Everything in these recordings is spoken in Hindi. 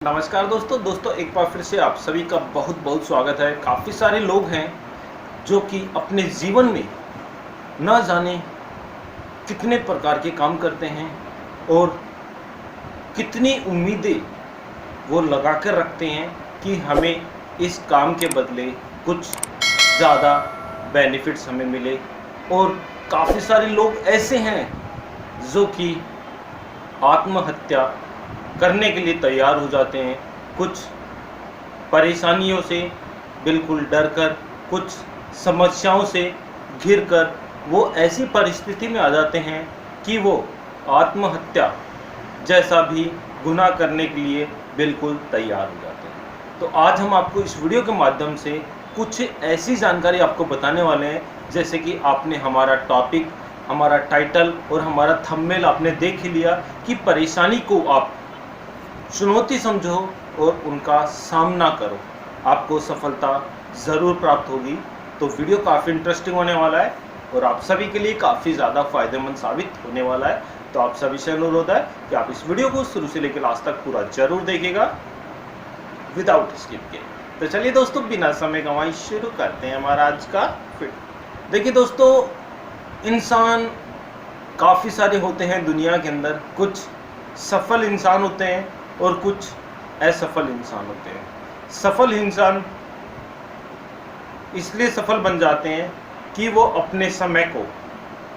नमस्कार दोस्तों एक बार फिर से आप सभी का बहुत बहुत स्वागत है। काफ़ी सारे लोग हैं जो कि अपने जीवन में ना जाने कितने प्रकार के काम करते हैं और कितनी उम्मीदें वो लगा कर रखते हैं कि हमें इस काम के बदले कुछ ज़्यादा बेनिफिट्स हमें मिले। और काफ़ी सारे लोग ऐसे हैं जो कि आत्महत्या करने के लिए तैयार हो जाते हैं, कुछ परेशानियों से बिल्कुल डर कर, कुछ समस्याओं से घिर कर वो ऐसी परिस्थिति में आ जाते हैं कि वो आत्महत्या जैसा भी गुनाह करने के लिए बिल्कुल तैयार हो जाते हैं। तो आज हम आपको इस वीडियो के माध्यम से कुछ ऐसी जानकारी आपको बताने वाले हैं, जैसे कि आपने हमारा टॉपिक, हमारा टाइटल और हमारा थंबनेल आपने देख ही लिया कि परेशानी को आप चुनौती समझो और उनका सामना करो, आपको सफलता ज़रूर प्राप्त होगी। तो वीडियो काफ़ी इंटरेस्टिंग होने वाला है और आप सभी के लिए काफ़ी ज़्यादा फायदेमंद साबित होने वाला है। तो आप सभी से अनुरोध है कि आप इस वीडियो को शुरू से लेकर लास्ट तक पूरा जरूर देखिएगा विदाउट स्किप के। तो चलिए दोस्तों, बिना समय गंवाए शुरू करते हैं हमारा आज का वीडियो। देखिए दोस्तों, इंसान काफ़ी सारे होते हैं दुनिया के अंदर। कुछ सफल इंसान होते हैं और कुछ असफल इंसान होते हैं। सफल इंसान इसलिए सफल बन जाते हैं कि वो अपने समय को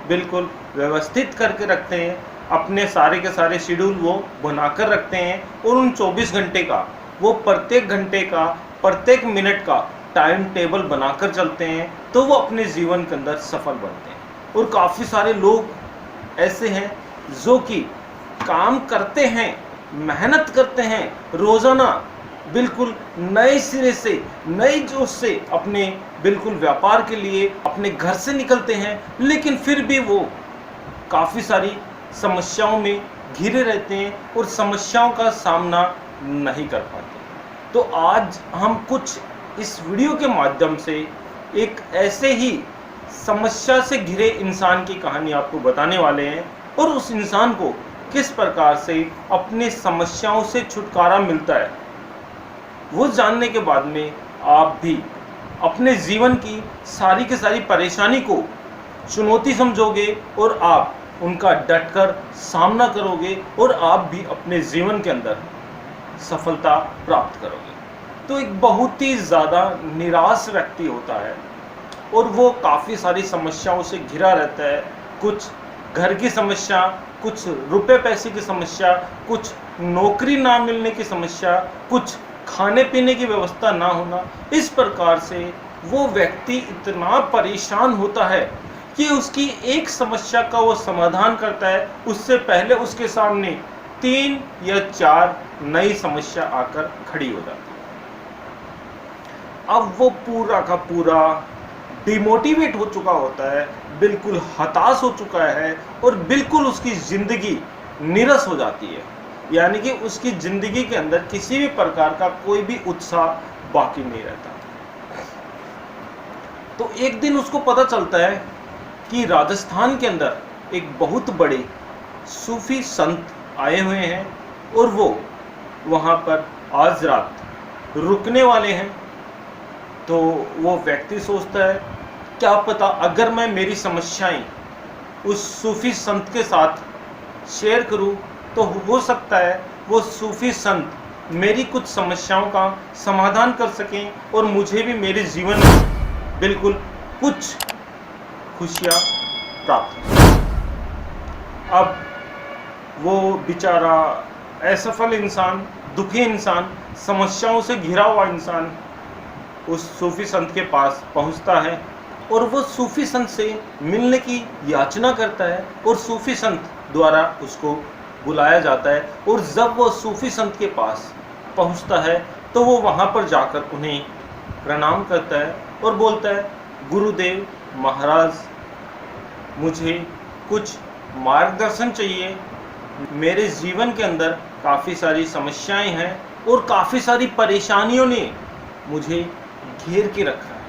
बिल्कुल व्यवस्थित करके रखते हैं, अपने सारे के सारे शेड्यूल वो बनाकर रखते हैं और उन 24 घंटे का वो प्रत्येक घंटे का, प्रत्येक मिनट का टाइम टेबल बनाकर चलते हैं, तो वो अपने जीवन के अंदर सफल बनते हैं। और काफ़ी सारे लोग ऐसे हैं जो कि काम करते हैं, मेहनत करते हैं, रोज़ाना बिल्कुल नए सिरे से, नए जोश से अपने बिल्कुल व्यापार के लिए अपने घर से निकलते हैं, लेकिन फिर भी वो काफ़ी सारी समस्याओं में घिरे रहते हैं और समस्याओं का सामना नहीं कर पाते। तो आज हम कुछ इस वीडियो के माध्यम से एक ऐसे ही समस्या से घिरे इंसान की कहानी आपको बताने वाले हैं और उस इंसान को किस प्रकार से अपनी समस्याओं से छुटकारा मिलता है, वो जानने के बाद में आप भी अपने जीवन की सारी की सारी परेशानी को चुनौती समझोगे और आप उनका डटकर सामना करोगे और आप भी अपने जीवन के अंदर सफलता प्राप्त करोगे। तो एक बहुत ही ज़्यादा निराश व्यक्ति होता है और वो काफ़ी सारी समस्याओं से घिरा रहता है। कुछ घर की समस्या, कुछ रुपए पैसे की समस्या, कुछ नौकरी ना मिलने की समस्या, कुछ खाने पीने की व्यवस्था ना होना। इस प्रकार से वो व्यक्ति इतना परेशान होता है कि उसकी एक समस्या का वो समाधान करता है, उससे पहले उसके सामने 3 या 4 नई समस्या आकर खड़ी हो जाती है। अब वो पूरा का पूरा डिमोटिवेट हो चुका होता है, बिल्कुल हताश हो चुका है और बिल्कुल उसकी ज़िंदगी नीरस हो जाती है, यानी कि उसकी ज़िंदगी के अंदर किसी भी प्रकार का कोई भी उत्साह बाकी नहीं रहता। तो एक दिन उसको पता चलता है कि राजस्थान के अंदर एक बहुत बड़े सूफी संत आए हुए हैं और वो वहाँ पर आज रात रुकने वाले हैं। तो वो व्यक्ति सोचता है, क्या पता अगर मैं मेरी समस्याएं उस सूफी संत के साथ शेयर करूं तो हो सकता है वो सूफी संत मेरी कुछ समस्याओं का समाधान कर सकें और मुझे भी मेरे जीवन में बिल्कुल कुछ खुशियां प्राप्त हो। अब वो बेचारा असफल इंसान, दुखी इंसान, समस्याओं से घिरा हुआ इंसान उस सूफी संत के पास पहुंचता है और वो सूफी संत से मिलने की याचना करता है और सूफी संत द्वारा उसको बुलाया जाता है। और जब वो सूफी संत के पास पहुंचता है तो वो वहां पर जाकर उन्हें प्रणाम करता है और बोलता है, गुरुदेव महाराज, मुझे कुछ मार्गदर्शन चाहिए। मेरे जीवन के अंदर काफ़ी सारी समस्याएं हैं और काफ़ी सारी परेशानियों ने मुझे घेर के रखा है।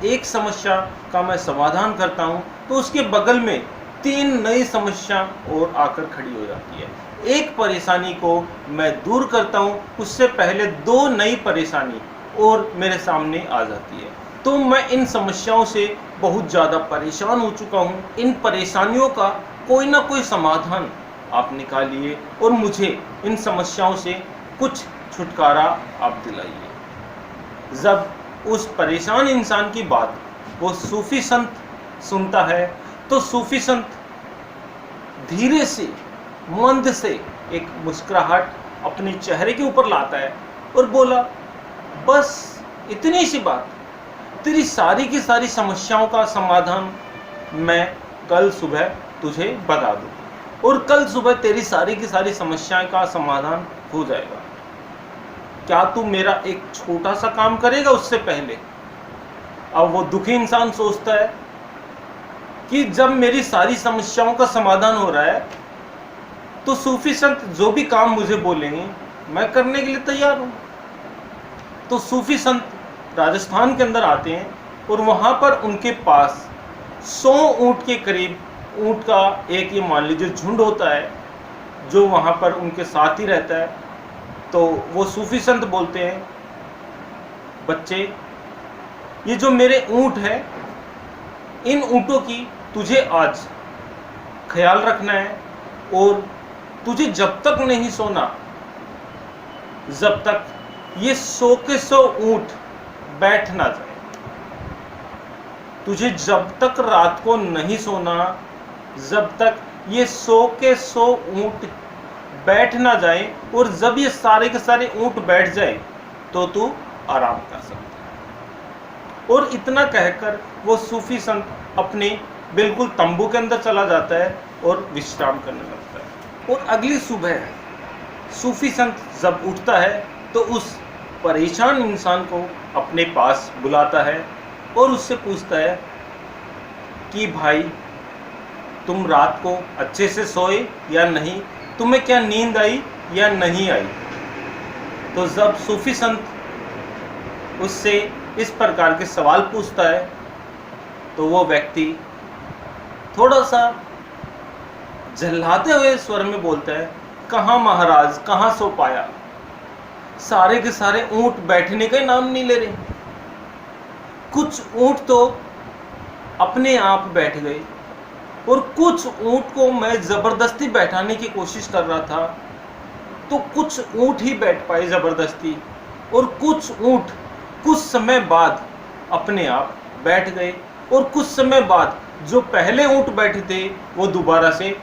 एक समस्या का मैं समाधान करता हूं तो उसके बगल में 3 नई समस्या और आकर खड़ी हो जाती है। एक परेशानी को मैं दूर करता हूँ, उससे पहले 2 नई परेशानी और मेरे सामने आ जाती है। तो मैं इन समस्याओं से बहुत ज़्यादा परेशान हो चुका हूँ। इन परेशानियों का कोई ना कोई समाधान आप निकालिए और मुझे इन समस्याओं से कुछ छुटकारा आप दिलाइए। जब उस परेशान इंसान की बात वो सूफी संत सुनता है तो सूफी संत धीरे से मंद से एक मुस्कुराहट अपने चेहरे के ऊपर लाता है और बोला, बस इतनी सी बात, तेरी सारी की सारी समस्याओं का समाधान मैं कल सुबह तुझे बता दूँ और कल सुबह तेरी सारी की सारी समस्याएं का समाधान हो जाएगा। क्या तू मेरा एक छोटा सा काम करेगा उससे पहले? अब वो दुखी इंसान सोचता है कि जब मेरी सारी समस्याओं का समाधान हो रहा है तो सूफी संत जो भी काम मुझे बोलेंगे मैं करने के लिए तैयार हूँ। तो सूफी संत राजस्थान के अंदर आते हैं और वहाँ पर उनके पास 100 ऊँट के करीब ऊँट का एक ये मान लीजिए झुंड होता है जो वहाँ पर उनके साथ ही रहता है। तो वो सूफी संत बोलते हैं, बच्चे ये जो मेरे ऊँट है इन ऊँटों की तुझे आज ख्याल रखना है और तुझे जब तक नहीं सोना, जब तक ये 100 के 100 ऊँट बैठ ना जाए, तुझे जब तक रात को नहीं सोना, जब तक ये 100 के 100 ऊँट बैठ ना जाए और जब ये सारे के सारे ऊँट बैठ जाए तो तू आराम कर सकता है। और इतना कहकर वो सूफी संत अपने बिल्कुल तंबू के अंदर चला जाता है और विश्राम करने लगता है। और अगली सुबह सूफी संत जब उठता है तो उस परेशान इंसान को अपने पास बुलाता है और उससे पूछता है कि भाई तुम रात को अच्छे से सोए या नहीं, तुम्हें क्या नींद आई या नहीं आई? तो जब सूफी संत उससे इस प्रकार के सवाल पूछता है तो वो व्यक्ति थोड़ा सा झल्लाते हुए स्वर में बोलता है, कहाँ महाराज, कहाँ सो पाया, सारे के सारे ऊँट बैठने का नाम नहीं ले रहे। कुछ ऊँट तो अपने आप बैठ गए और कुछ ऊँट को मैं ज़बरदस्ती बैठाने की कोशिश कर रहा था तो कुछ ऊँट ही बैठ पाए ज़बरदस्ती और कुछ ऊँट कुछ समय बाद अपने आप बैठ गए और कुछ समय बाद जो पहले ऊँट बैठे थे वो दोबारा से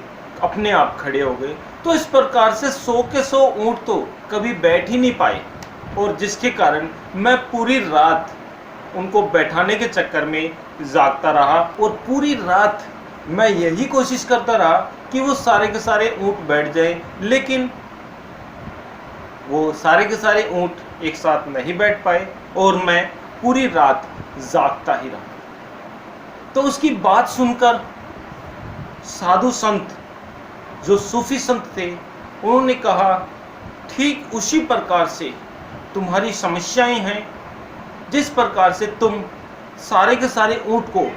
अपने आप खड़े हो गए। तो इस प्रकार से 100 के 100 ऊँट तो कभी बैठ ही नहीं पाए और जिसके कारण मैं पूरी रात उनको बैठाने के चक्कर में जागता रहा और पूरी रात मैं यही कोशिश करता रहा कि वो सारे के सारे ऊँट बैठ जाए, लेकिन वो सारे के सारे ऊँट एक साथ नहीं बैठ पाए और मैं पूरी रात जागता ही रहा। तो उसकी बात सुनकर साधु संत जो सूफी संत थे उन्होंने कहा, ठीक उसी प्रकार से तुम्हारी समस्याएं हैं, जिस प्रकार से तुम सारे के सारे ऊँट को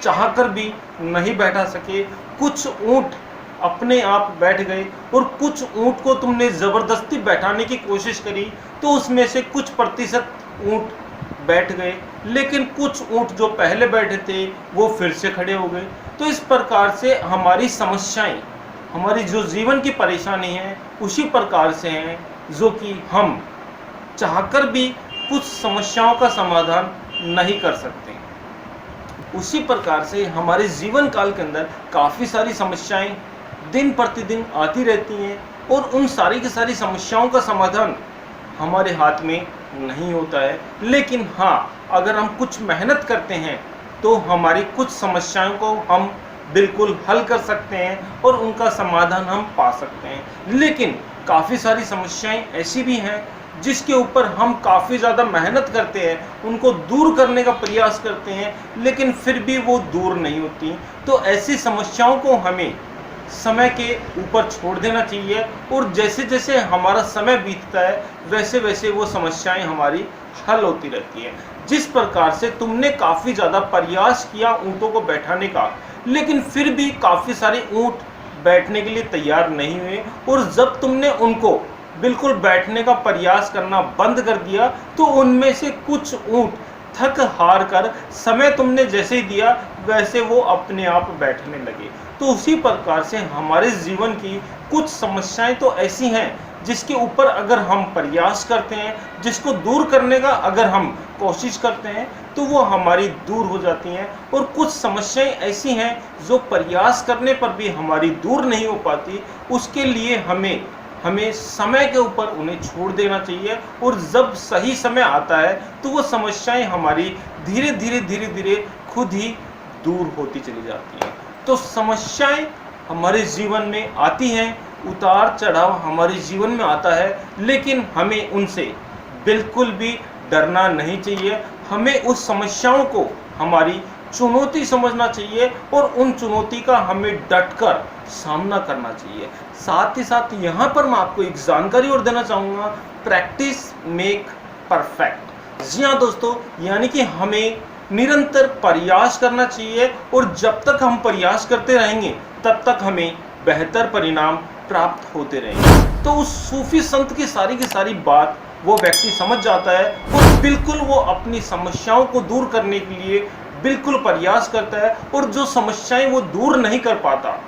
चाहकर भी नहीं बैठा सके, कुछ ऊँट अपने आप बैठ गए और कुछ ऊँट को तुमने ज़बरदस्ती बैठाने की कोशिश करी तो उसमें से कुछ प्रतिशत ऊँट बैठ गए, लेकिन कुछ ऊँट जो पहले बैठे थे वो फिर से खड़े हो गए। तो इस प्रकार से हमारी समस्याएं, हमारी जो जीवन की परेशानी है उसी प्रकार से हैं जो कि हम चाहकर भी कुछ समस्याओं का समाधान नहीं कर सकते। उसी प्रकार से हमारे जीवन काल के अंदर काफ़ी सारी समस्याएं दिन प्रतिदिन आती रहती हैं और उन सारी की सारी समस्याओं का समाधान हमारे हाथ में नहीं होता है, लेकिन हाँ, अगर हम कुछ मेहनत करते हैं तो हमारी कुछ समस्याओं को हम बिल्कुल हल कर सकते हैं और उनका समाधान हम पा सकते हैं। लेकिन काफ़ी सारी समस्याएं ऐसी भी हैं जिसके ऊपर हम काफ़ी ज़्यादा मेहनत करते हैं, उनको दूर करने का प्रयास करते हैं, लेकिन फिर भी वो दूर नहीं होती। तो ऐसी समस्याओं को हमें समय के ऊपर छोड़ देना चाहिए और जैसे जैसे हमारा समय बीतता है वैसे वैसे वो समस्याएं हमारी हल होती रहती हैं। जिस प्रकार से तुमने काफ़ी ज़्यादा प्रयास किया ऊँटों को बैठाने का, लेकिन फिर भी काफ़ी सारे ऊँट बैठने के लिए तैयार नहीं हुए, और जब तुमने उनको बिल्कुल बैठने का प्रयास करना बंद कर दिया तो उनमें से कुछ ऊंट थक हार कर समय तुमने जैसे ही दिया वैसे वो अपने आप बैठने लगे। तो उसी प्रकार से हमारे जीवन की कुछ समस्याएं तो ऐसी हैं जिसके ऊपर अगर हम प्रयास करते हैं, जिसको दूर करने का अगर हम कोशिश करते हैं तो वो हमारी दूर हो जाती हैं, और कुछ समस्याएं ऐसी हैं जो प्रयास करने पर भी हमारी दूर नहीं हो पाती। उसके लिए हमें समय के ऊपर उन्हें छोड़ देना चाहिए, और जब सही समय आता है तो वो समस्याएं हमारी धीरे धीरे खुद ही दूर होती चली जाती हैं। तो समस्याएं हमारे जीवन में आती हैं, उतार चढ़ाव हमारे जीवन में आता है, लेकिन हमें उनसे बिल्कुल भी डरना नहीं चाहिए। हमें उस समस्याओं को हमारी चुनौती समझना चाहिए और उन चुनौती का हमें डटकर सामना करना चाहिए। साथ ही साथ यहाँ पर मैं आपको एक जानकारी और देना चाहूँगा, प्रैक्टिस मेक परफेक्ट। जी हाँ दोस्तों, यानी कि हमें निरंतर प्रयास करना चाहिए, और जब तक हम प्रयास करते रहेंगे तब तक हमें बेहतर परिणाम प्राप्त होते रहेंगे। तो उस सूफी संत की सारी बात वो व्यक्ति समझ जाता है, और बिल्कुल वो अपनी समस्याओं को दूर करने के लिए बिल्कुल प्रयास करता है, और जो समस्याएं वो दूर नहीं कर पाता,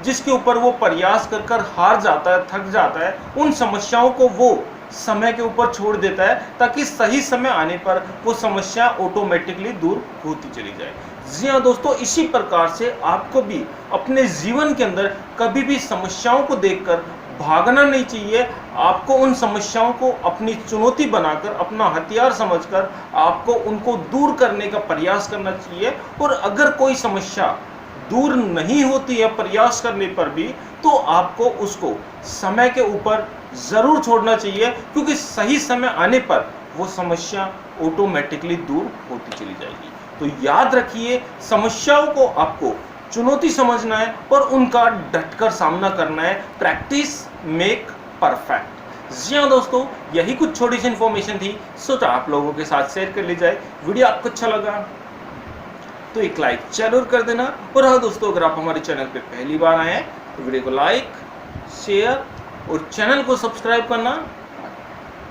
जिसके ऊपर वो प्रयास कर हार जाता है, थक जाता है, उन समस्याओं को वो समय के ऊपर छोड़ देता है, ताकि सही समय आने पर वो समस्या ऑटोमेटिकली दूर होती चली जाए। जी हाँ दोस्तों, इसी प्रकार से आपको भी अपने जीवन के अंदर कभी भी समस्याओं को देखकर भागना नहीं चाहिए। आपको उन समस्याओं को अपनी चुनौती बनाकर, अपना हथियार समझकर आपको उनको दूर करने का प्रयास करना चाहिए। और अगर कोई समस्या दूर नहीं होती है प्रयास करने पर भी, तो आपको उसको समय के ऊपर ज़रूर छोड़ना चाहिए, क्योंकि सही समय आने पर वो समस्या ऑटोमेटिकली दूर होती चली जाएगी। तो याद रखिए, समस्याओं को आपको चुनौती समझना है और उनका डटकर सामना करना है। Practice make perfect. जी हाँ दोस्तों, यही कुछ छोटी सी इन्फॉर्मेशन थी, सोचा आप लोगों के साथ शेयर कर ली जाए। वीडियो आपको अच्छा लगा तो एक लाइक जरूर कर देना, और हाँ दोस्तों, अगर आप हमारे चैनल पे पहली बार आए हैं तो वीडियो को लाइक, शेयर और चैनल को सब्सक्राइब करना